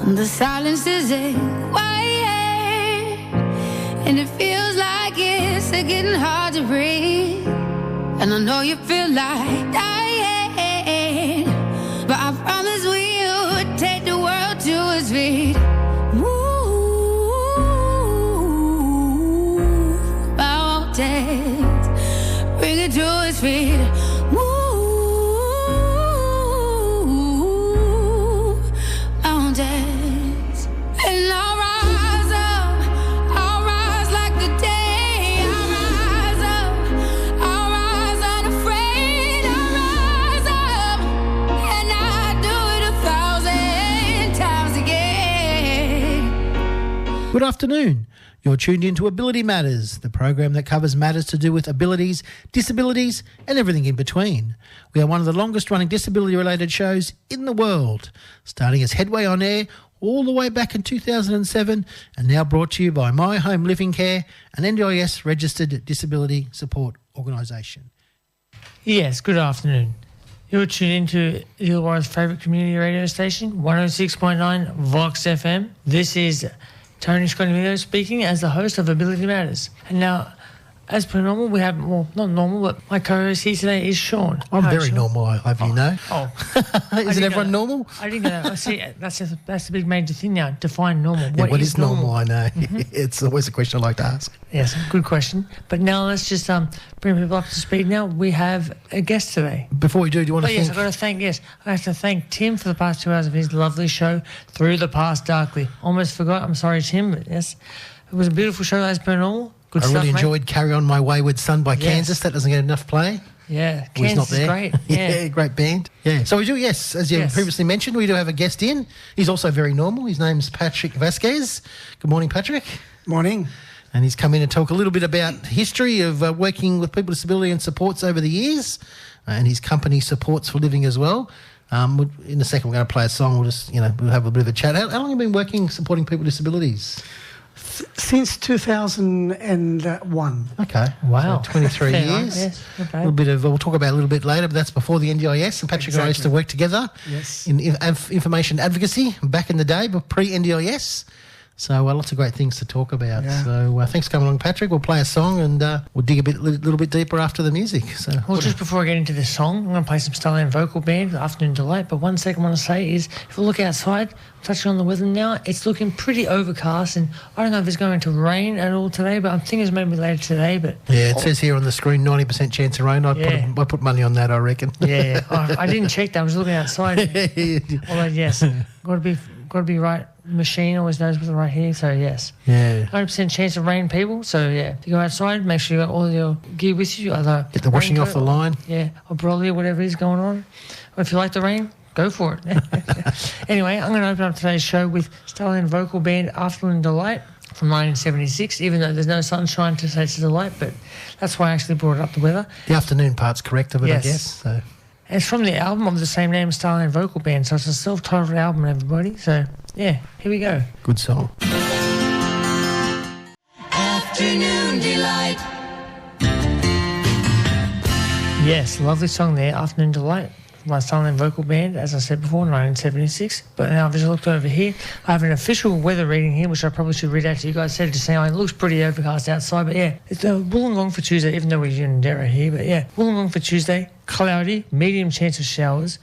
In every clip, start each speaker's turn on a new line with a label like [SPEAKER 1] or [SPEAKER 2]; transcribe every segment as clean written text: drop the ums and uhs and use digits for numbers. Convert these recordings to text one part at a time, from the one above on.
[SPEAKER 1] The silence is quiet, and it feels like it's getting hard to breathe. And I know you feel like dying, but I promise we would take the world to its feet. Move mountains, bring it to its feet.
[SPEAKER 2] Good afternoon. You're tuned into Ability Matters, the program that covers matters to do with abilities, disabilities and everything in between. We are one of the longest running disability-related shows in the world, starting as Headway On Air all the way back in 2007 and now brought to you by My Home Living Care, an NDIS Registered disability support organisation.
[SPEAKER 3] Yes, good afternoon. You're tuned into Illawarra's favourite community radio station, 106.9 VOX FM. This is Tony Scott speaking as the host of Ability Matters. And now, as per normal, we have, well, not normal, but my co-host here today is Sean.
[SPEAKER 2] I'm very
[SPEAKER 3] Sean?
[SPEAKER 2] normal, I hope you know.
[SPEAKER 3] Oh.
[SPEAKER 2] Isn't everyone normal?
[SPEAKER 3] I didn't know that. See, that's the big major thing now, define normal.
[SPEAKER 2] Yeah, what is normal? I know. Mm-hmm. It's always a question I like to ask.
[SPEAKER 3] Yes, good question. But now let's just bring people up to speed now. We have a guest today.
[SPEAKER 2] Before we do you want to thank...
[SPEAKER 3] I have to thank Tim for the past 2 hours of his lovely show, Through the Past Darkly. Almost forgot. I'm sorry, Tim, but yes, it was a beautiful show as per normal. Good stuff,
[SPEAKER 2] I really enjoyed
[SPEAKER 3] mate.
[SPEAKER 2] Carry On My Wayward Son by Kansas. That doesn't get enough play.
[SPEAKER 3] Yeah,
[SPEAKER 2] Kansas
[SPEAKER 3] not there. Is great.
[SPEAKER 2] Yeah, great band. Yeah. So we do, yes, as you previously mentioned, we do have a guest in. He's also very normal. His name's Patrick Vasquez. Good morning, Patrick.
[SPEAKER 4] Morning.
[SPEAKER 2] And he's come in and talk a little bit about history of working with people with disability and supports over the years, and his company Supports for Living as well. In a second, we're going to play a song. We'll just, we'll have a bit of a chat. How long have you been working supporting people with disabilities?
[SPEAKER 4] Since 2001.
[SPEAKER 2] Okay.
[SPEAKER 3] Wow.
[SPEAKER 2] So 23 years.
[SPEAKER 3] Yes. Okay.
[SPEAKER 2] A little bit of, we'll talk about it a little bit later, but that's before the NDIS. And Patrick and I used to work together in information advocacy back in the day, but pre-NDIS. So lots of great things to talk about. Yeah. So thanks for coming along, Patrick. We'll play a song and we'll dig a little bit deeper after the music. So,
[SPEAKER 3] well, just before I get into this song, I'm going to play some Stallion Vocal Band, Afternoon Delight. But one thing I want to say is, if we look outside, touching on the weather now, it's looking pretty overcast, and I don't know if it's going to rain at all today, but I'm thinking it's maybe later today. But
[SPEAKER 2] yeah, it says here on the screen 90% chance of rain. I'd put money on that, I reckon.
[SPEAKER 3] Yeah. I didn't check that. I was looking outside. Although yes, got to be right. Machine always knows what's right here, so yes.
[SPEAKER 2] Yeah.
[SPEAKER 3] 100% chance of rain, people. So yeah, if you go outside, make sure you got all your gear with you. Either
[SPEAKER 2] get the washing off the line.
[SPEAKER 3] Or brolly or whatever is going on. Or if you like the rain, go for it. Anyway, I'm going to open up today's show with Stallion Vocal Band Afternoon Delight from 1976, even though there's no sunshine to say it's a delight, but that's why I actually brought up the weather.
[SPEAKER 2] The afternoon part's correct of it, I guess. So.
[SPEAKER 3] It's from the album of the same name, Stallion Vocal Band, so it's a self-titled album, everybody. So, yeah, here we go.
[SPEAKER 2] Good song.
[SPEAKER 1] Afternoon Delight.
[SPEAKER 3] Yes, lovely song there, Afternoon Delight, my Stallion Vocal Band, as I said before, 1976. But now I've just looked over here. I have an official weather reading here, which I probably should read out to you guys. Said to say, it looks pretty overcast outside, but yeah, it's Wollongong for Tuesday, even though we're in Darra here. But yeah, Wollongong for Tuesday, cloudy, medium chance of showers,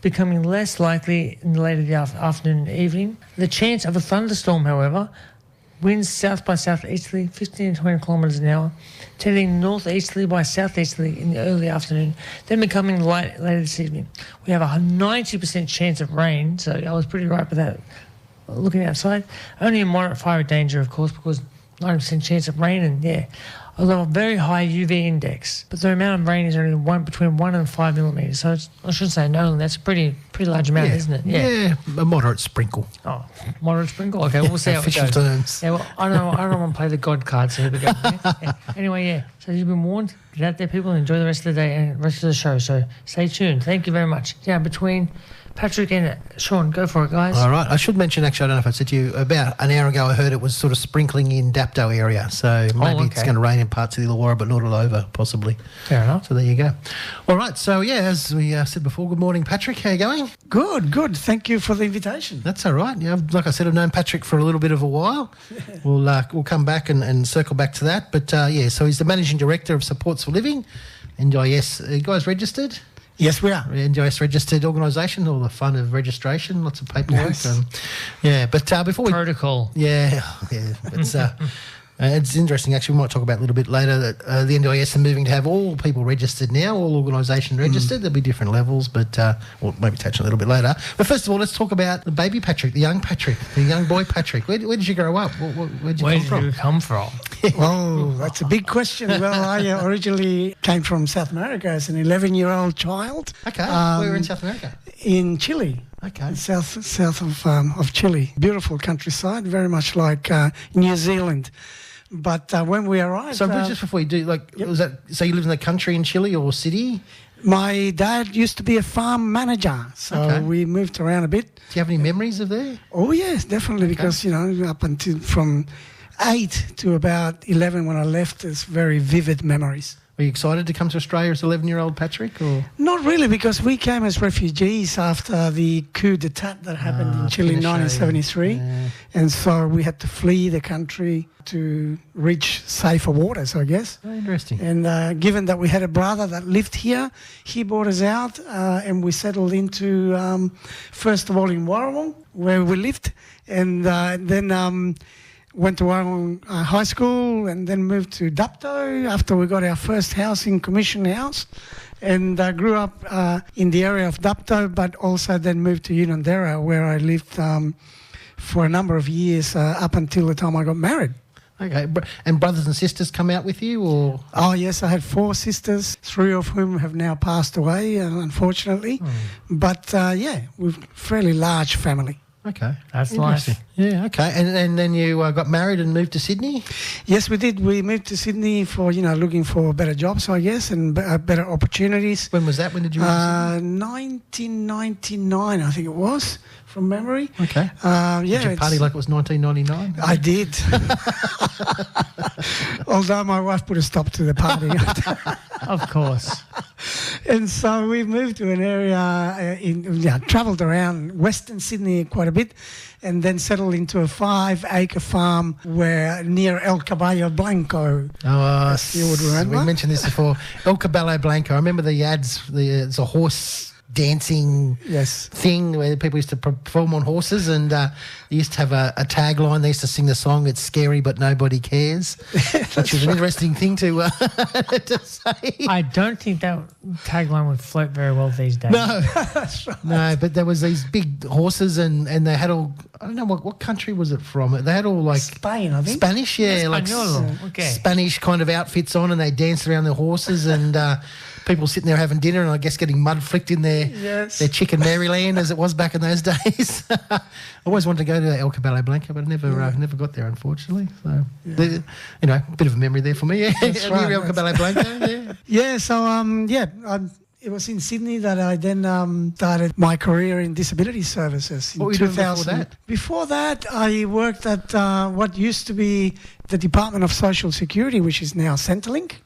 [SPEAKER 3] becoming less likely in the later afternoon and evening. The chance of a thunderstorm, however, winds south by southeasterly, 15 to 20 kilometres an hour, tending northeasterly by southeasterly in the early afternoon, then becoming light later this evening. We have a 90% chance of rain, so I was pretty right with that looking outside. Only a moderate fire danger, of course, because 90% chance of rain, and although a very high UV index, but the amount of rain is only between 1 and 5 millimetres. So I shouldn't say no, that's a pretty large amount, isn't it?
[SPEAKER 2] Yeah, a moderate sprinkle.
[SPEAKER 3] Oh, moderate sprinkle? Okay, we'll see how it goes.
[SPEAKER 2] Terms.
[SPEAKER 3] Yeah, well, I don't want to play the God card, so here we go. Anyway, so you've been warned. Get out there, people, and enjoy the rest of the day and the rest of the show. So stay tuned. Thank you very much. Yeah, between Patrick and Sean, go for it, guys.
[SPEAKER 2] All right. I should mention, actually, I don't know if I said to you, about an hour ago I heard it was sort of sprinkling in Dapto area. So maybe it's going to rain in parts of the Illawarra, but not all over, possibly.
[SPEAKER 3] Fair enough.
[SPEAKER 2] So there you go. All right. So, yeah, as we said before, good morning, Patrick. How are you going?
[SPEAKER 4] Good. Thank you for the invitation.
[SPEAKER 2] That's all right. Yeah, like I said, I've known Patrick for a little bit of a while. We'll come back and circle back to that. But, so he's the Managing Director of Supports for Living, NDIS. Are you guys registered?
[SPEAKER 4] Yes, we are.
[SPEAKER 2] NDIS Registered organisation, all the fun of registration, lots of paperwork.
[SPEAKER 4] Yes.
[SPEAKER 2] But before we...
[SPEAKER 3] Protocol.
[SPEAKER 2] Yeah. It's interesting, actually. We might talk about a little bit later that the NDIS are moving to have all people registered now, all organisations registered. There'll be different levels, but we'll maybe touch on a little bit later. But first of all, let's talk about the baby Patrick, the young Patrick, the young boy Patrick. Where did you grow up? Where did you come from?
[SPEAKER 4] Oh, that's a big question. Well, I originally came from South America as an 11-year-old child.
[SPEAKER 2] Okay. Where in South America?
[SPEAKER 4] In Chile.
[SPEAKER 2] Okay.
[SPEAKER 4] South of Chile. Beautiful countryside, very much like New Zealand. But when we arrived...
[SPEAKER 2] So just before you do, was that... So you lived in the country in Chile or city?
[SPEAKER 4] My dad used to be a farm manager, so we moved around a bit.
[SPEAKER 2] Do you have any memories of there?
[SPEAKER 4] Oh, yes, definitely, because, up until from 8 to about 11 when I left, there's very vivid memories.
[SPEAKER 2] Were you excited to come to Australia as 11-year-old Patrick? Or?
[SPEAKER 4] Not really, because we came as refugees after the coup d'etat that happened in Chile in 1973. Yeah. And so we had to flee the country to reach safer waters, I guess.
[SPEAKER 2] Oh, interesting.
[SPEAKER 4] And given that we had a brother that lived here, he brought us out and we settled into, first of all, in Wollongong, where we lived, and then... went to Wollongong High School and then moved to Dapto after we got our first house in Commission House, and grew up in the area of Dapto, but also then moved to Unanderra, where I lived for a number of years up until the time I got married.
[SPEAKER 2] Okay. And brothers and sisters come out with you, or...?
[SPEAKER 4] Oh, yes, I had 4 sisters, 3 of whom have now passed away, unfortunately. But, we're a fairly large family.
[SPEAKER 2] Okay.
[SPEAKER 3] That's nice.
[SPEAKER 2] Yeah, okay. And then you got married and moved to Sydney?
[SPEAKER 4] Yes, we did. We moved to Sydney for, looking for better jobs, I guess, and better opportunities.
[SPEAKER 2] When was that? When did you move to Sydney?
[SPEAKER 4] 1999, I think it was, from memory.
[SPEAKER 2] Okay. Did you party like it was 1999?
[SPEAKER 4] I did. Although my wife put a stop to the party.
[SPEAKER 3] Of course.
[SPEAKER 4] And so we moved to an area, travelled around Western Sydney quite a bit, and then settled into a 5-acre farm near El Caballo Blanco.
[SPEAKER 2] Oh,
[SPEAKER 4] you would remember?
[SPEAKER 2] We mentioned this before. El Caballo Blanco. I remember the ads. It's a horse dancing thing where people used to perform on horses, and they used to have a tagline. They used to sing the song, "It's scary but nobody cares," which was an interesting thing to say.
[SPEAKER 3] I don't think that tagline would float very well these days.
[SPEAKER 2] No, that's right. No, but there was these big horses, and they had all, I don't know what country was it from. They had all like
[SPEAKER 4] Spain, I think.
[SPEAKER 2] Spanish, Spanish kind of outfits on, and they danced around their horses, and people sitting there having dinner and I guess getting mud flicked in their chicken Maryland as it was back in those days. I always wanted to go to El Caballo Blanco, but I never got there, unfortunately. So, a bit of a memory there for me.
[SPEAKER 4] That's right.
[SPEAKER 2] El Caballo Blanco,
[SPEAKER 4] it was in Sydney that I then started my career in disability services.
[SPEAKER 2] What were you doing before that?
[SPEAKER 4] Before that, I worked at what used to be the Department of Social Security, which is now Centrelink,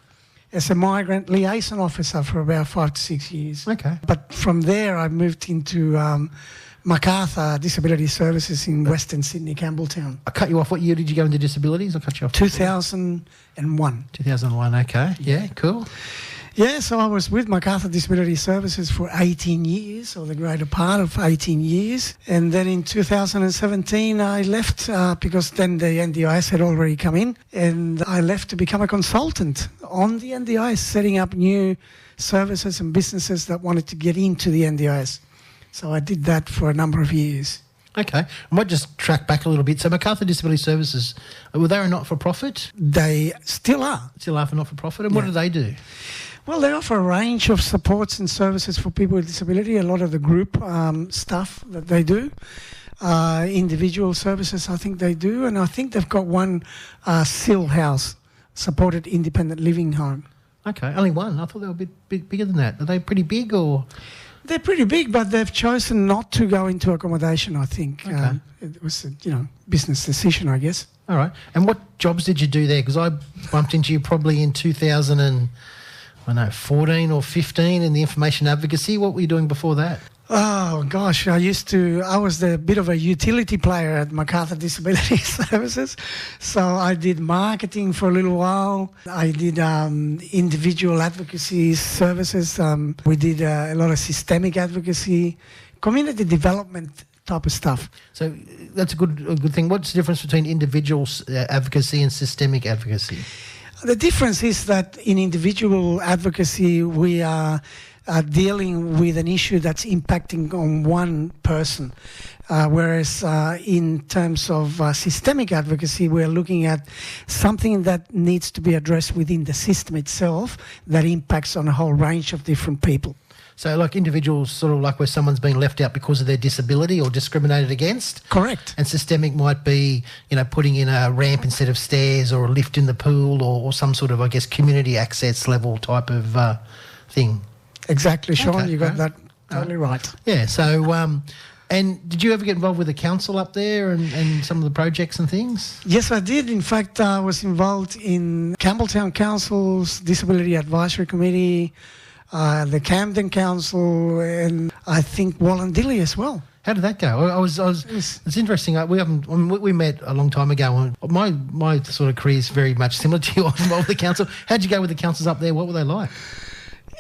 [SPEAKER 4] as a migrant liaison officer for about 5 to 6 years.
[SPEAKER 2] Okay.
[SPEAKER 4] But from there, I moved into Macarthur Disability Services in Western Sydney, Campbelltown.
[SPEAKER 2] I cut you off. What year did you go into disabilities? I cut you off.
[SPEAKER 4] 2001.
[SPEAKER 2] 2001, okay. Yeah, cool.
[SPEAKER 4] Yeah, so I was with Macarthur Disability Services for 18 years, or the greater part of 18 years. And then in 2017, I left because then the NDIS had already come in. And I left to become a consultant on the NDIS, setting up new services and businesses that wanted to get into the NDIS. So I did that for a number of years.
[SPEAKER 2] Okay. I might just track back a little bit. So Macarthur Disability Services, were they a not-for-profit?
[SPEAKER 4] They still are.
[SPEAKER 2] Still are for not-for-profit. And what do they do?
[SPEAKER 4] Well, they offer a range of supports and services for people with disability, a lot of the group stuff that they do. Individual services, I think they do. And I think they've got one SIL house, supported independent living home.
[SPEAKER 2] Okay, only one. I thought they were a bit bigger than that. Are they pretty big or...?
[SPEAKER 4] They're pretty big, but they've chosen not to go into accommodation, I think.
[SPEAKER 2] Okay.
[SPEAKER 4] It was a, business decision, I guess.
[SPEAKER 2] All right. And what jobs did you do there? Because I bumped into you probably in 2014 or 15 in the information advocacy. What were you doing before that?
[SPEAKER 4] Oh, gosh, I was a bit of a utility player at MacArthur Disability Services. So I did marketing for a little while. I did individual advocacy services. We did a lot of systemic advocacy, community development type of stuff.
[SPEAKER 2] So that's a good thing. What's the difference between individual advocacy and systemic advocacy?
[SPEAKER 4] The difference is that in individual advocacy, we are dealing with an issue that's impacting on one person, whereas in terms of systemic advocacy, we're looking at something that needs to be addressed within the system itself that impacts on a whole range of different people.
[SPEAKER 2] So like individuals, sort of like where someone's been left out because of their disability or discriminated against?
[SPEAKER 4] Correct.
[SPEAKER 2] And systemic might be, putting in a ramp instead of stairs or a lift in the pool or some sort of, I guess, community access level type of thing.
[SPEAKER 4] Exactly, Sean.
[SPEAKER 2] Okay,
[SPEAKER 4] You got that totally right.
[SPEAKER 2] Yeah, so and did you ever get involved with the council up there and some of the projects and things?
[SPEAKER 4] Yes, I did. In fact, I was involved in Campbelltown Council's Disability Advisory Committee, the Camden Council, and I think Wollongong as well.
[SPEAKER 2] How did that go? It's interesting. We met a long time ago. My sort of career is very much similar to yours involved with the council. How'd you go with the councils up there? What were they like?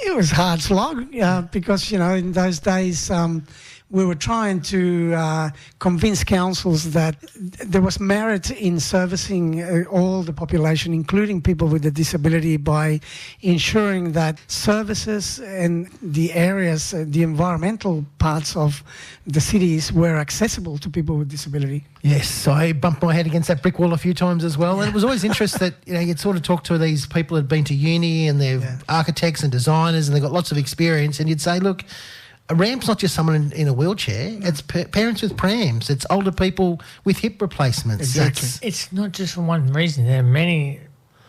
[SPEAKER 4] It was hard slog because, in those days we were trying to convince councils that there was merit in servicing all the population, including people with a disability, by ensuring that services and the areas, the environmental parts of the cities were accessible to people with disability.
[SPEAKER 2] Yes, I bumped my head against that brick wall a few times as well. And it was always interesting that, you'd sort of talk to these people who'd been to uni and they're architects and designers and they've got lots of experience, and you'd say, look, a ramp's not just someone in a wheelchair. No. It's parents with prams. It's older people with hip replacements.
[SPEAKER 4] Exactly.
[SPEAKER 3] It's not just for one reason. There are many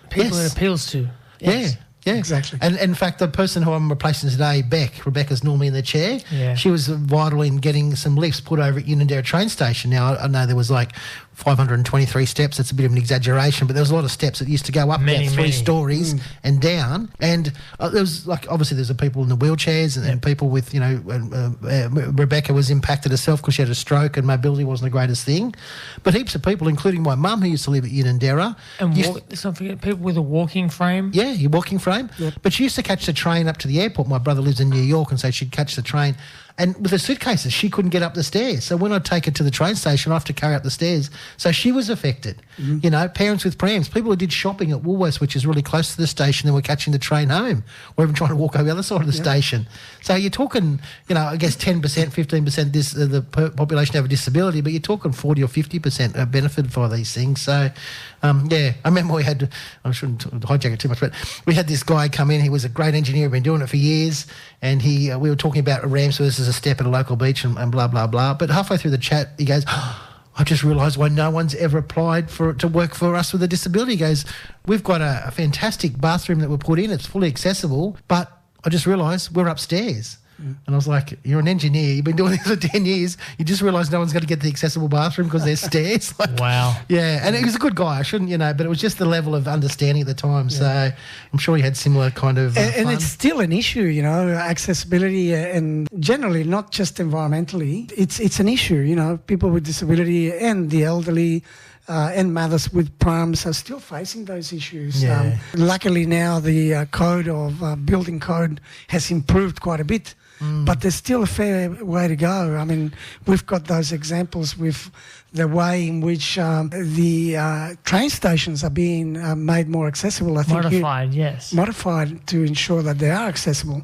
[SPEAKER 3] people it appeals to. Yes.
[SPEAKER 2] Yeah,
[SPEAKER 4] exactly.
[SPEAKER 2] And in fact, the person who I'm replacing today, Rebecca's normally in the chair.
[SPEAKER 3] Yeah.
[SPEAKER 2] She was vital in getting some lifts put over at Unanderra train station. Now, I know there was 523 steps. That's a bit of an exaggeration, but there was a lot of steps that used to go up about 3 stories and down. And there was obviously there's the people in the wheelchairs and people with, Rebecca was impacted herself because she had a stroke and mobility wasn't the greatest thing. But heaps of people, including my mum who used to live at Unanderra.
[SPEAKER 3] And let's not forget people with a walking frame.
[SPEAKER 2] Yeah, your walking frame.
[SPEAKER 4] Yep.
[SPEAKER 2] But she used to catch the train up to the airport. My brother lives in New York, and so she'd catch the train. And with her suitcases, she couldn't get up the stairs. So when I'd take her to the train station, I have to carry up the stairs. So she was affected. Mm-hmm. Parents with prams, people who did shopping at Woolworths, which is really close to the station, and were catching the train home, or even trying to walk over the other side of the station. So you're talking, I guess 10%, 15% the population have a disability, but you're talking 40 or 50% are benefited by these things. So, I remember I shouldn't hijack it too much, but we had this guy come in. He was a great engineer, been doing it for years, and we were talking about ramps versus a step at a local beach and blah, blah, blah. But halfway through the chat, he goes, I just realised why no one's ever applied to work for us with a disability. He goes, we've got a fantastic bathroom that we put in. It's fully accessible, but I just realised we're upstairs. And I was like, you're an engineer. You've been doing this for 10 years. You just realise no one's going to get the accessible bathroom because there's stairs.
[SPEAKER 3] Wow.
[SPEAKER 2] Yeah, and he was a good guy. I shouldn't, but it was just the level of understanding at the time. Yeah. So I'm sure he had similar kind of
[SPEAKER 4] and
[SPEAKER 2] fun.
[SPEAKER 4] It's still an issue, accessibility, and generally, not just environmentally. It's an issue, people with disability and the elderly and mothers with prams are still facing those issues.
[SPEAKER 2] Yeah.
[SPEAKER 4] Luckily now the building code has improved quite a bit. But there's still a fair way to go. I mean, we've got those examples with the way in which the train stations are being made more accessible. I think
[SPEAKER 3] modified, yes.
[SPEAKER 4] Modified to ensure that they are accessible.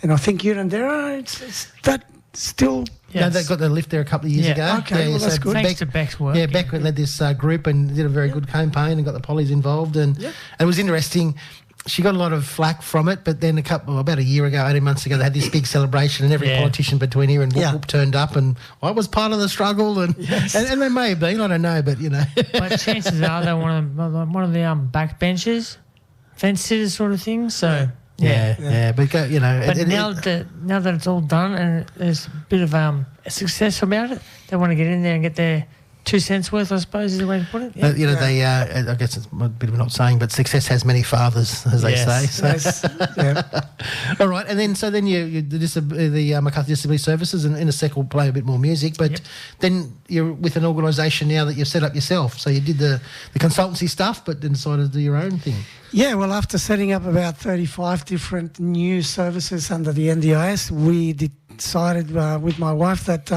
[SPEAKER 4] And I think Unanderra, it's that still...
[SPEAKER 2] Yes. No, they got the lift there a couple of years ago.
[SPEAKER 4] Okay, well, that's good.
[SPEAKER 3] Thanks to Beck's work.
[SPEAKER 2] Yeah, Beck led this group and did a very good campaign and got the pollies involved. And it was interesting. She got a lot of flack from it, but then about a year ago, 18 months ago, they had this big celebration and every politician between here and Whoop turned up, and I was part of the struggle, and they may have been, I don't know, but
[SPEAKER 3] But chances are they're one of the backbenchers, fence sitters sort of thing, so
[SPEAKER 2] Yeah. But
[SPEAKER 3] But now that it's all done and there's a bit of success about it, they want to get in there and get their 2 cents worth, I suppose, is the way to put it. Yeah.
[SPEAKER 2] They. I guess it's a bit of an odd saying, but success has many fathers, as they say. So.
[SPEAKER 4] Yes. Yeah.
[SPEAKER 2] All right, and then you the MacArthur Disability Services, and in a sec we'll play a bit more music. But then you're with an organisation now that you've set up yourself. So you did the consultancy stuff, but then decided to do your own thing.
[SPEAKER 4] Yeah, well, after setting up about 35 different new services under the NDIS, we decided with my wife that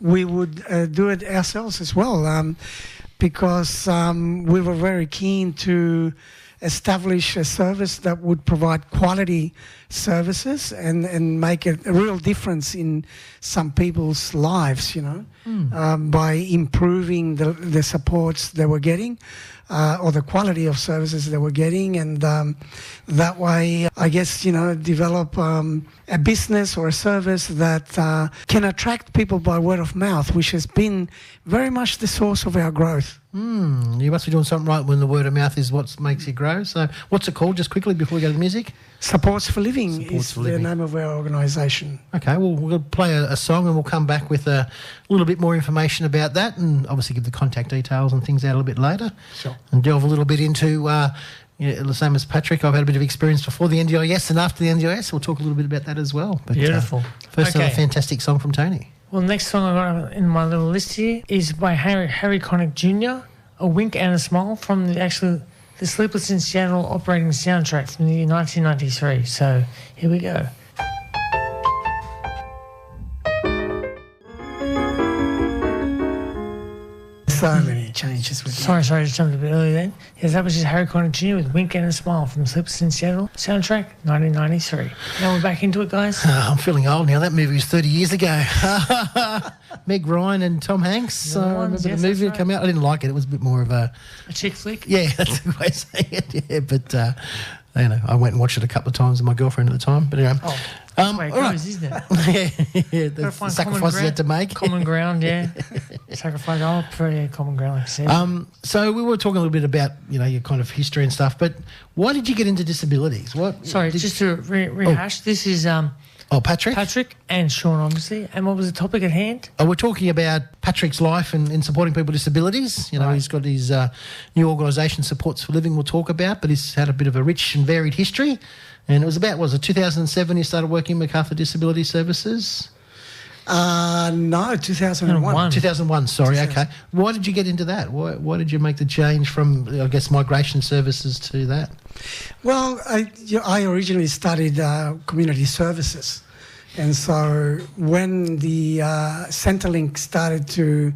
[SPEAKER 4] we would do it ourselves as well, because we were very keen to establish a service that would provide quality services and make a real difference in some people's lives, by improving the supports they were getting, or the quality of services they were getting, and that way, I guess, develop a business or a service that can attract people by word of mouth, which has been very much the source of our growth.
[SPEAKER 2] You must be doing something right when the word of mouth is what makes you grow. So what's it called, just quickly, before we go to the music?
[SPEAKER 4] Supports for Living is the name of our organisation.
[SPEAKER 2] Okay, well, we'll play a song and we'll come back with a little bit more information about that, and obviously give the contact details and things out a little bit later.
[SPEAKER 4] Sure. And
[SPEAKER 2] delve a little bit into, the same as Patrick, I've had a bit of experience before the NDIS and after the NDIS. We'll talk a little bit about that as well. But,
[SPEAKER 3] beautiful.
[SPEAKER 2] First, a fantastic song from Tony.
[SPEAKER 3] Well, next song I got in my little list here is by Harry Connick Jr., A Wink and a Smile, from the Sleepless in Seattle operating soundtrack from the year 1993. So here we go.
[SPEAKER 4] So many changes with
[SPEAKER 3] Sorry, I just jumped a bit early then. Yes, that was just Harry Connick Jr. with Wink and a Smile from Sleepless in Seattle soundtrack 1993. Now we're back into it, guys.
[SPEAKER 2] I'm feeling old now. That movie was 30 years ago. Meg Ryan and Tom Hanks. I remember the movie that came out. I didn't like it. It was a bit more of a
[SPEAKER 3] chick flick?
[SPEAKER 2] Yeah, that's the way of saying it. Yeah, but I went and watched it a couple of times with my girlfriend at the time. But anyway.
[SPEAKER 3] That's the way it goes, isn't it?
[SPEAKER 2] yeah, the sacrifices you had to make.
[SPEAKER 3] Common ground, yeah. Sacrifice. I prefer common ground, like I said.
[SPEAKER 2] So we were talking a little bit about, your kind of history and stuff, but why did you get into disabilities?
[SPEAKER 3] Just to rehash, this is...
[SPEAKER 2] Patrick?
[SPEAKER 3] Patrick and Sean, obviously. And what was the topic at hand?
[SPEAKER 2] We're talking about Patrick's life and in supporting people with disabilities. He's got his new organisation, Supports for Living, we'll talk about, but he's had a bit of a rich and varied history. And it was about, 2007 he started working with MacArthur Disability Services?
[SPEAKER 4] No, 2001.
[SPEAKER 2] 2001, sorry, okay. Why did you get into that? Why did you make the change from, migration services to that? Well,
[SPEAKER 4] I originally studied community services. And so when the Centrelink started to,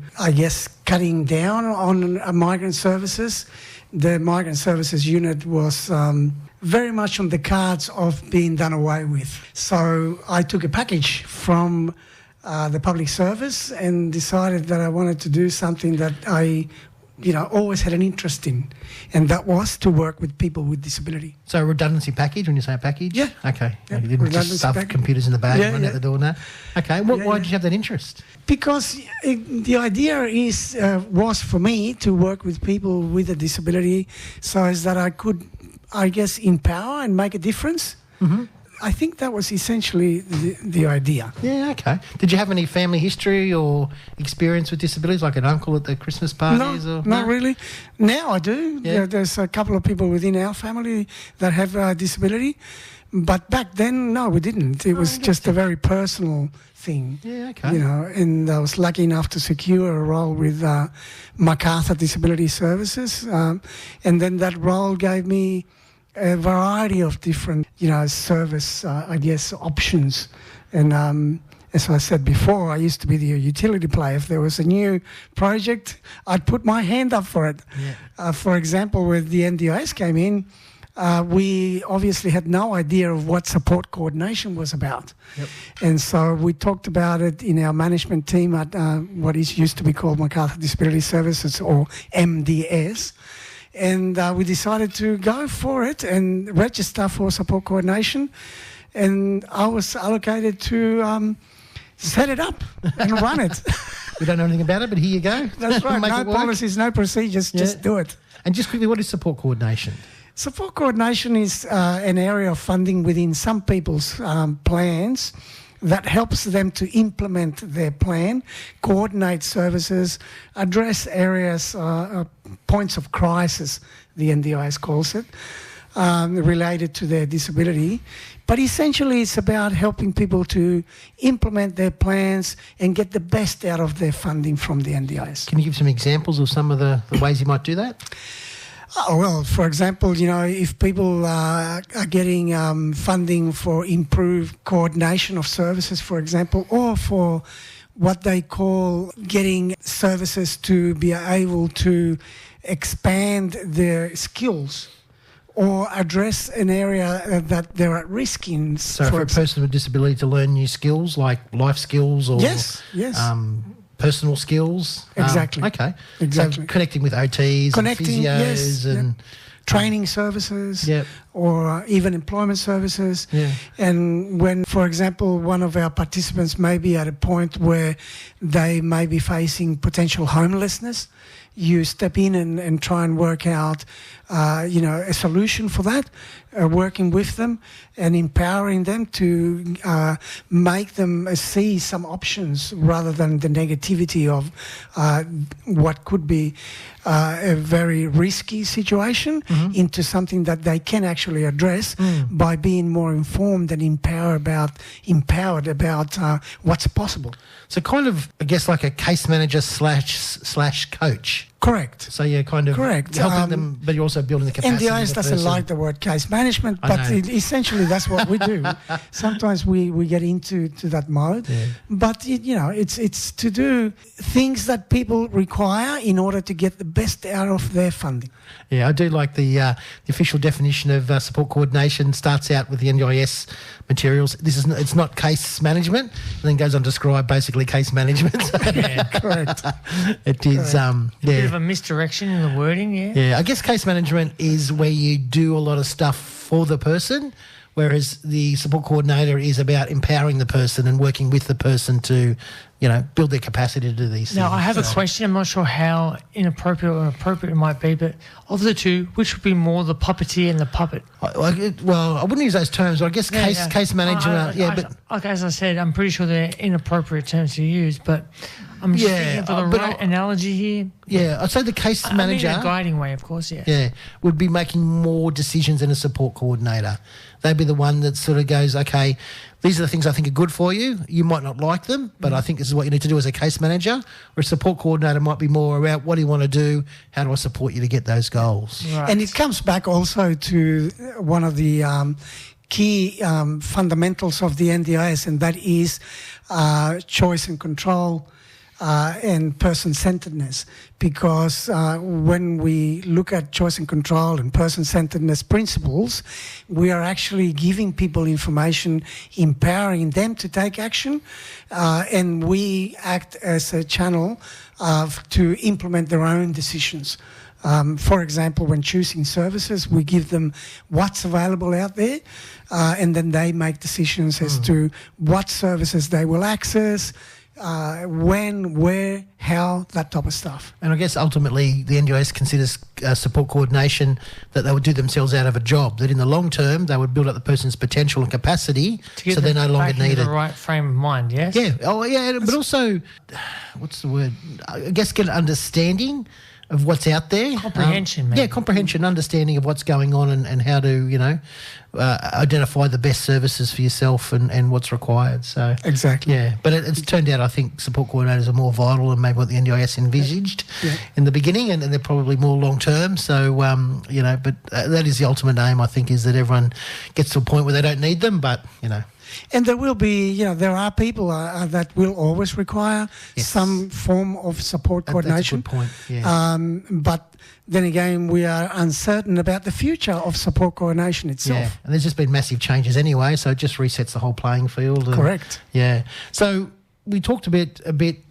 [SPEAKER 4] cutting down on migrant services, the migrant services unit was very much on the cards of being done away with. So I took a package from the public service and decided that I wanted to do something that I always had an interest in, and that was to work with people with disability.
[SPEAKER 2] So a redundancy package, when you say a package?
[SPEAKER 4] Yeah.
[SPEAKER 2] Okay.
[SPEAKER 4] Yeah.
[SPEAKER 2] You didn't just stuff computers in the bag and run out the door, no? Okay. Why did you have that interest?
[SPEAKER 4] Because the idea was for me to work with people with a disability so as that I could, empower and make a difference. Mm-hmm. I think that was essentially the idea.
[SPEAKER 2] Yeah, okay. Did you have any family history or experience with disabilities, like an uncle at the Christmas parties?
[SPEAKER 4] No, not really. Now I do.
[SPEAKER 2] Yeah.
[SPEAKER 4] There's a couple of people within our family that have a disability. But back then, no, we didn't. It was just a very personal thing.
[SPEAKER 2] Yeah, okay.
[SPEAKER 4] And I was lucky enough to secure a role with MacArthur Disability Services. And then that role gave me a variety of different, service, options. And as I said before, I used to be the utility player. If there was a new project, I'd put my hand up for it. Yeah. For example, when the NDIS came in, we obviously had no idea of what support coordination was about. Yep. And so we talked about it in our management team at what is used to be called MacArthur Disability Services, or MDS. And we decided to go for it and register for support coordination. And I was allocated to set it up and run it.
[SPEAKER 2] We don't know anything about it, but here you go.
[SPEAKER 4] That's right. No policies, no procedures, just do it.
[SPEAKER 2] And just quickly, what is support coordination?
[SPEAKER 4] Support coordination is an area of funding within some people's plans that helps them to implement their plan, coordinate services, address areas, points of crisis, the NDIS calls it, related to their disability. But essentially it's about helping people to implement their plans and get the best out of their funding from the NDIS.
[SPEAKER 2] Can you give some examples of some of the ways you might do that?
[SPEAKER 4] Oh, well, for example, if people are getting funding for improved coordination of services, for example, or for what they call getting services to be able to expand their skills or address an area that they're at risk in.
[SPEAKER 2] So for a person with disability to learn new skills, like life skills or
[SPEAKER 4] yes.
[SPEAKER 2] Personal skills.
[SPEAKER 4] Exactly.
[SPEAKER 2] Okay.
[SPEAKER 4] Exactly.
[SPEAKER 2] So connecting with OTs and physios and
[SPEAKER 4] training services
[SPEAKER 2] yep.
[SPEAKER 4] or even employment services.
[SPEAKER 2] Yeah.
[SPEAKER 4] And when, for example, one of our participants may be at a point where they may be facing potential homelessness, you step in and try and work out, a solution for that, working with them and empowering them to make them see some options rather than the negativity of what could be a very risky situation into something that they can actually address by being more informed and empowered about what's possible.
[SPEAKER 2] So kind of, I guess, like a case manager slash coach.
[SPEAKER 4] Correct.
[SPEAKER 2] So you're kind of
[SPEAKER 4] Correct.
[SPEAKER 2] helping them, but you're also building the capacity.
[SPEAKER 4] NDIS doesn't like the word case management, but essentially that's what we do. Sometimes we get into that mode, but it's to do things that people require in order to get the best out of their funding.
[SPEAKER 2] Yeah, I do like the official definition of support coordination starts out with the NDIS materials. It's not case management, and then goes on to describe basically case management.
[SPEAKER 4] Yeah, correct.
[SPEAKER 2] It is
[SPEAKER 3] a bit of a misdirection in the wording.
[SPEAKER 2] Yeah, I guess case management is where you do a lot of stuff for the person, whereas the support coordinator is about empowering the person and working with the person to, build their capacity to do these things.
[SPEAKER 3] Now, I have a question. I'm not sure how inappropriate or appropriate it might be, but of the two, which would be more the puppeteer and the puppet?
[SPEAKER 2] Well, I wouldn't use those terms. I guess case management.
[SPEAKER 3] As I said, I'm pretty sure they're inappropriate terms to use, but I'm just thinking for the right analogy here.
[SPEAKER 2] Yeah, I'd say the case manager...
[SPEAKER 3] in a guiding way, of course, yes.
[SPEAKER 2] Yeah, would be making more decisions than a support coordinator. They'd be the one that sort of goes, okay, these are the things I think are good for you. You might not like them, but I think this is what you need to do as a case manager. Or a support coordinator might be more about what do you want to do, how do I support you to get those goals.
[SPEAKER 3] Right.
[SPEAKER 4] And it comes back also to one of the key fundamentals of the NDIS, and that is choice and control and person-centeredness, because when we look at choice and control and person-centeredness principles, we are actually giving people information, empowering them to take action, and we act as a channel to implement their own decisions. For example, when choosing services, we give them what's available out there, and then they make decisions as to what services they will access, when, where, how, that type of stuff.
[SPEAKER 2] And I guess ultimately the NDIS considers support coordination that they would do themselves out of a job, that in the long term they would build up the person's potential and capacity so they're no longer needed.
[SPEAKER 3] The right frame of mind, yes?
[SPEAKER 2] Yeah, but also, what's the word? I guess get an understanding of what's out there.
[SPEAKER 3] Comprehension, maybe.
[SPEAKER 2] Yeah, comprehension, understanding of what's going on and how to, identify the best services for yourself and what's required. So
[SPEAKER 4] exactly.
[SPEAKER 2] Yeah, but it's turned out I think support coordinators are more vital than maybe what the NDIS envisaged in the beginning, and they're probably more long term. So, but that is the ultimate aim, I think, is that everyone gets to a point where they don't need them, but,
[SPEAKER 4] And there will be, there are people that will always require some form of support coordination.
[SPEAKER 2] That's a good point, yeah.
[SPEAKER 4] But then again, we are uncertain about the future of support coordination itself.
[SPEAKER 2] Yeah, and there's just been massive changes anyway, so it just resets the whole playing field.
[SPEAKER 4] Correct.
[SPEAKER 2] Yeah. So we talked a bit.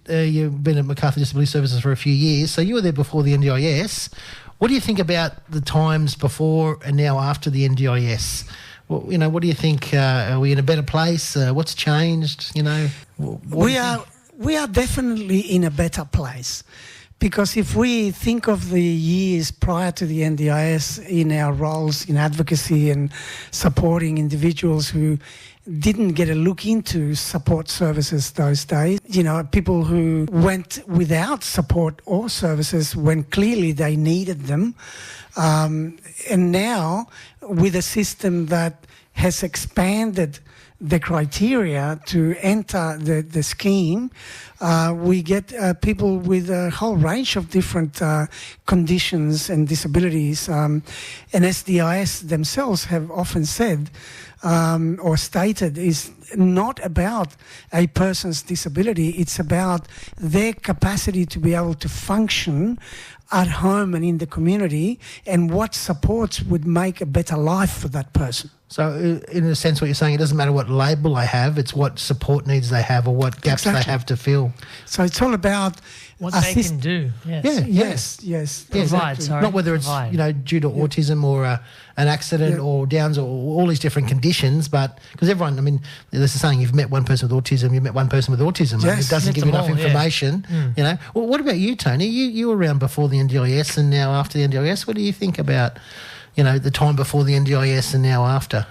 [SPEAKER 2] You've been at Macarthur Disability Services for a few years, so you were there before the NDIS. What do you think about the times before and now after the NDIS? Well, what do you think? Are we in a better place? What's changed?
[SPEAKER 4] We are definitely in a better place, Because if we think of the years prior to the NDIS in our roles in advocacy and supporting individuals who didn't get a look into support services those days, people who went without support or services when clearly they needed them. And now, with a system that has expanded the criteria to enter the scheme, we get people with a whole range of different conditions and disabilities. And SDIS themselves have often said or stated is not about a person's disability, it's about their capacity to be able to function at home and in the community, and what supports would make a better life for that person.
[SPEAKER 2] So in a sense, what you're saying, it doesn't matter what label they have, it's what support needs they have or what gaps they have to fill.
[SPEAKER 4] So it's all about
[SPEAKER 3] what they can do.
[SPEAKER 4] Yes.
[SPEAKER 3] Provide, sorry.
[SPEAKER 2] Not whether it's due to autism or an accident or Downs or all these different conditions, but because everyone, I mean, there's a saying, you've met one person with autism, you've met one person with autism.
[SPEAKER 4] Yes.
[SPEAKER 2] It doesn't give you enough information, Well, what about you, Tony? You were around before the NDIS and now after the NDIS. What do you think about the time before the NDIS and now after?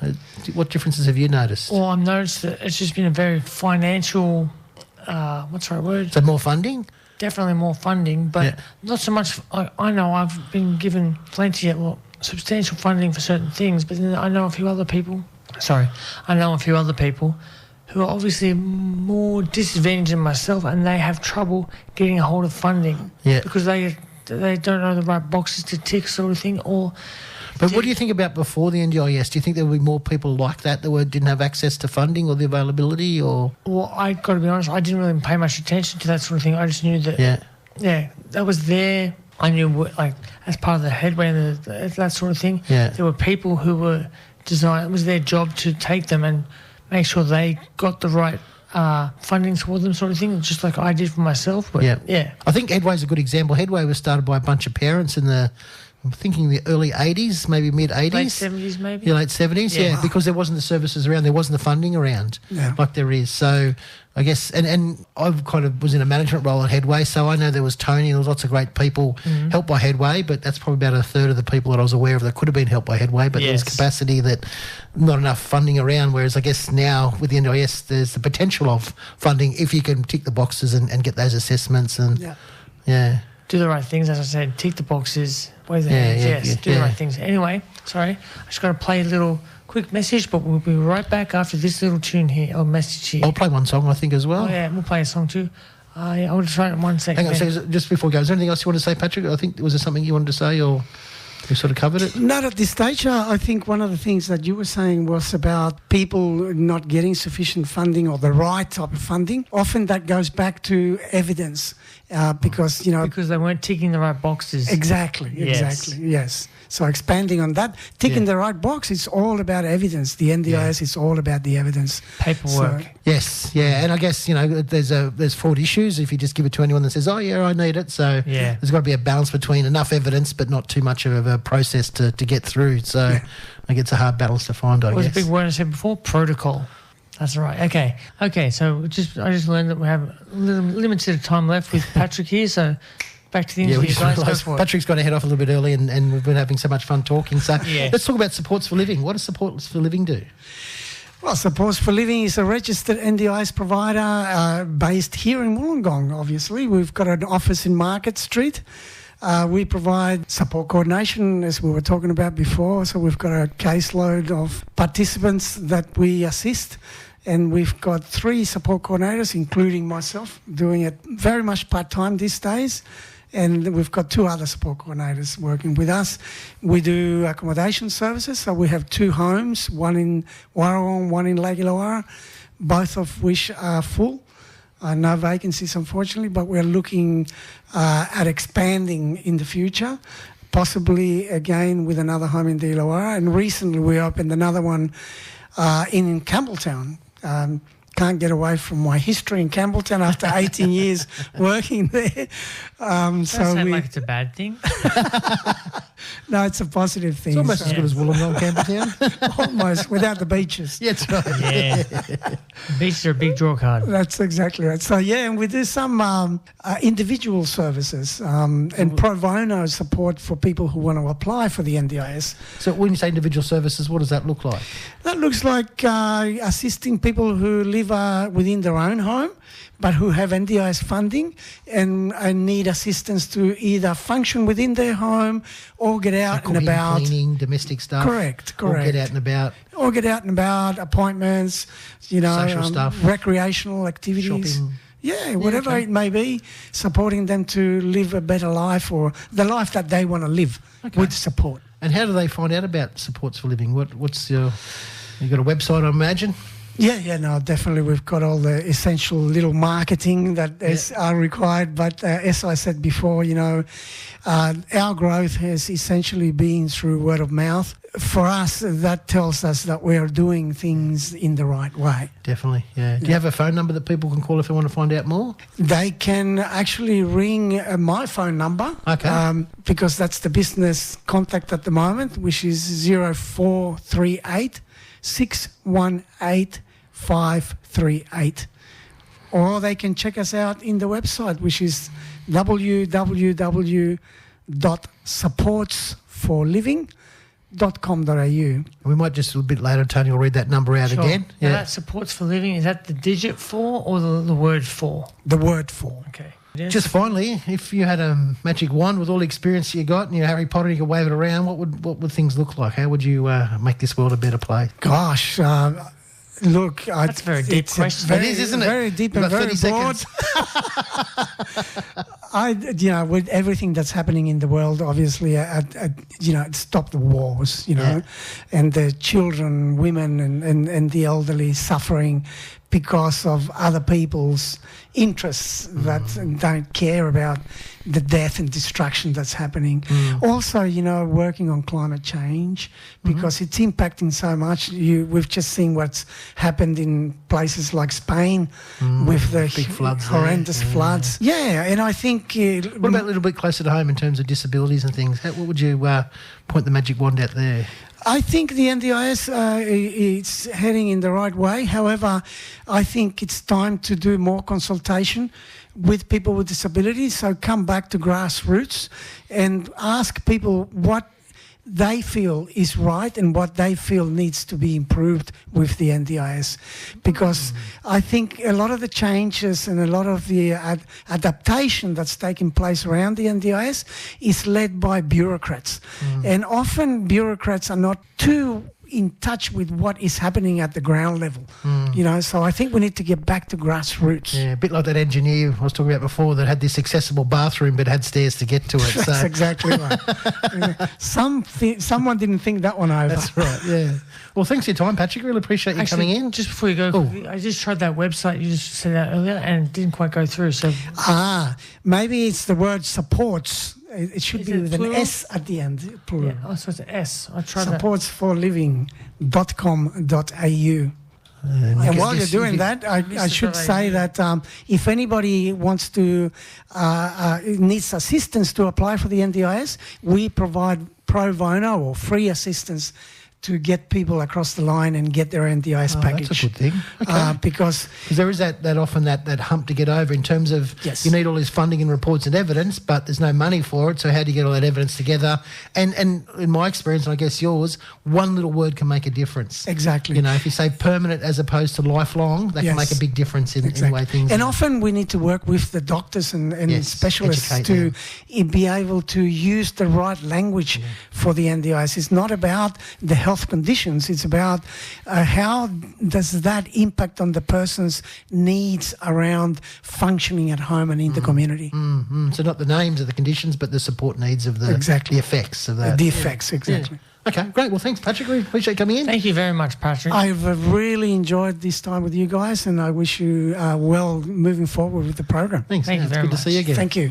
[SPEAKER 2] What differences have you noticed?
[SPEAKER 3] Well, I've noticed that it's just been a very financial, what's the right word?
[SPEAKER 2] So more funding?
[SPEAKER 3] Definitely more funding, but not so much. I know I've been given plenty of substantial funding for certain things, but then I know a few other people who are obviously more disadvantaged than myself, and they have trouble getting a hold of funding because they don't know the right boxes to tick, sort of thing.
[SPEAKER 2] But what do you think about before the NDIS? Do you think there would be more people like that didn't have access to funding or the availability? Or
[SPEAKER 3] Well, I got to be honest, I didn't really pay much attention to that sort of thing. I just knew that, that was there. I knew, as part of the Headway and that sort of thing, there were people who were it was their job to take them and make sure they got the right funding for them, sort of thing, just like I did for myself. But
[SPEAKER 2] I think Headway's a good example. Headway was started by a bunch of parents in I'm thinking the early 80s, maybe mid-80s.
[SPEAKER 3] Late 70s, maybe?
[SPEAKER 2] Yeah, late 70s, because there wasn't the services around, there wasn't the funding around like there is. So I guess, and I kind of was in a management role at Headway, so I know there was Tony, there was lots of great people helped by Headway, but that's probably about a third of the people that I was aware of that could have been helped by Headway, but there was capacity that not enough funding around, whereas I guess now with the NDIS there's the potential of funding if you can tick the boxes and get those assessments and
[SPEAKER 3] do the right things, as I said, tick the boxes, wave the hands, do the right things. Anyway, sorry, I just got to play a little quick message, but we'll be right back after this little tune here, or message here.
[SPEAKER 2] I'll play one song, I think, as well.
[SPEAKER 3] Oh, yeah, we'll play a song too. I'll just try it in 1 second.
[SPEAKER 2] Hang on, so just before we go, is there anything else you want to say, Patrick? I think, was there something you wanted to say, or we sort of covered it?
[SPEAKER 4] Not at this stage. I think one of the things that you were saying was about people not getting sufficient funding or the right type of funding. Often that goes back to evidence because
[SPEAKER 3] they weren't ticking the right boxes.
[SPEAKER 4] Exactly, yes. So expanding on that, ticking the right box, it's all about evidence. The NDIS is all about the evidence.
[SPEAKER 3] Paperwork.
[SPEAKER 4] So,
[SPEAKER 2] yes, and I guess, there's fraud issues if you just give it to anyone that says, oh, yeah, I need it. So there's got to be a balance between enough evidence but not too much of a process to get through. So I think it's a hard balance to find, I guess.
[SPEAKER 3] What was a big word I said before? Protocol. That's right. Okay. So I just learned that we have a limited time left with Patrick here. So back to the interview, guys. Go for it.
[SPEAKER 2] Patrick's got to head off a little bit early, and we've been having so much fun talking. So let's talk about Supports for Living. What does Supports for Living do?
[SPEAKER 4] Well, Supports for Living is a registered NDIS provider based here in Wollongong, obviously. We've got an office in Market Street. We provide support coordination, as we were talking about before. So we've got a caseload of participants that we assist. And we've got 3 support coordinators, including myself, doing it very much part-time these days. And we've got 2 other support coordinators working with us. We do accommodation services. So we have 2 homes, one in Wollongong, one in Lake Illawarra, both of which are full. No vacancies, unfortunately, but we're looking at expanding in the future, possibly again with another home in Illawarra. And recently we opened another one in Campbelltown. can't get away from my history in Campbelltown after 18 years working there.
[SPEAKER 3] Doesn't sound like it's a bad thing.
[SPEAKER 4] No, it's a positive thing.
[SPEAKER 2] It's almost as good as Wollongong, Campbelltown.
[SPEAKER 4] Almost, without the beaches.
[SPEAKER 2] Yeah, that's right.
[SPEAKER 3] Yeah. Beaches are a big draw card.
[SPEAKER 4] That's exactly right. So, yeah, and we do some individual services and pro bono support for people who want to apply for the NDIS.
[SPEAKER 2] So when you say individual services, what does that look like?
[SPEAKER 4] That looks like assisting people who live within their own home but who have NDIS funding and need assistance to either function within their home or get out and about.
[SPEAKER 2] Cleaning, domestic stuff.
[SPEAKER 4] Correct.
[SPEAKER 2] Or get out and about.
[SPEAKER 4] Appointments,
[SPEAKER 2] social stuff.
[SPEAKER 4] Recreational activities.
[SPEAKER 2] Shopping.
[SPEAKER 4] Yeah, whatever it may be, supporting them to live a better life or the life that they want to live with support.
[SPEAKER 2] And how do they find out about supports for living? What's your... You got a website, I imagine?
[SPEAKER 4] Yeah, no, definitely. We've got all the essential little marketing that are required. But as I said before, our growth has essentially been through word of mouth. For us, that tells us that we are doing things in the right way.
[SPEAKER 2] Definitely, yeah. Do you have a phone number that people can call if they want to find out more?
[SPEAKER 4] They can actually ring my phone number.
[SPEAKER 2] Okay.
[SPEAKER 4] Because that's the business contact at the moment, which is 0438 618 538. Or they can check us out in the website, which is www.supportsforliving.com.au.
[SPEAKER 2] We might just a bit later, Tony will read that number out again.
[SPEAKER 3] Now that supports for living, is that the digit 4 or the word 4?
[SPEAKER 4] The word 4.
[SPEAKER 3] Okay.
[SPEAKER 2] Just finally, if you had a magic wand with all the experience you got and you're Harry Potter, you could wave it around, what would things look like? How would you make this world a better place?
[SPEAKER 4] Gosh, look,
[SPEAKER 3] that's a very deep question.
[SPEAKER 2] It is, isn't it?
[SPEAKER 4] Very deep and very broad. With everything that's happening in the world, obviously, stop the wars, and the children, women, and the elderly suffering because of other people's interests that don't care about the death and destruction that's happening. Also, working on climate change because it's impacting so much. We've just seen what's happened in places like Spain with the
[SPEAKER 2] big floods,
[SPEAKER 4] horrendous floods. Yeah, and I think...
[SPEAKER 2] what about a little bit closer to home in terms of disabilities and things? What would you point the magic wand at there?
[SPEAKER 4] I think the NDIS is heading in the right way. However, I think it's time to do more consultation with people with disabilities. So come back to grassroots and ask people what they feel is right and what they feel needs to be improved with the NDIS. Because I think a lot of the changes and a lot of the adaptation that's taking place around the NDIS is led by bureaucrats. And often bureaucrats are not too in touch with what is happening at the ground level, so I think we need to get back to grassroots.
[SPEAKER 2] Yeah, a bit like that engineer I was talking about before that had this accessible bathroom but had stairs to get to it.
[SPEAKER 4] That's exactly right. Someone didn't think that one over.
[SPEAKER 2] That's right, yeah. Well, thanks for your time, Patrick. Really appreciate you coming in.
[SPEAKER 3] Just before you go, I just tried that website you just said that earlier and it didn't quite go through. So
[SPEAKER 4] maybe it's the word supports. It should be with
[SPEAKER 3] plural?
[SPEAKER 4] an S at the end, plural.
[SPEAKER 3] Yeah, so it's an S. I tried
[SPEAKER 4] supportsforliving.com.au. And while you're doing that, I should say that if anybody wants to needs assistance to apply for the NDIS, we provide pro bono or free assistance to get people across the line and get their NDIS package.
[SPEAKER 2] That's a good thing. Okay.
[SPEAKER 4] Because
[SPEAKER 2] there is that often that hump to get over in terms of you need all this funding and reports and evidence, but there's no money for it. So how do you get all that evidence together? And in my experience, and I guess yours, one little word can make a difference.
[SPEAKER 4] Exactly.
[SPEAKER 2] If you say permanent as opposed to lifelong, that can make a big difference in the way things.
[SPEAKER 4] And often we need to work with the doctors and specialists to be able to use the right language for the NDIS. It's not about the health conditions. It's about how does that impact on the person's needs around functioning at home and in the community.
[SPEAKER 2] So not the names of the conditions, but the support needs of the effects of that.
[SPEAKER 4] The effects, exactly.
[SPEAKER 2] Yeah. Okay, great. Well, thanks, Patrick. We appreciate you coming in.
[SPEAKER 3] Thank you very much, Patrick.
[SPEAKER 4] I've really enjoyed this time with you guys, and I wish you well moving forward with the program.
[SPEAKER 2] Thanks.
[SPEAKER 3] Thank you very much.
[SPEAKER 2] Good to see you again.
[SPEAKER 4] Thank you.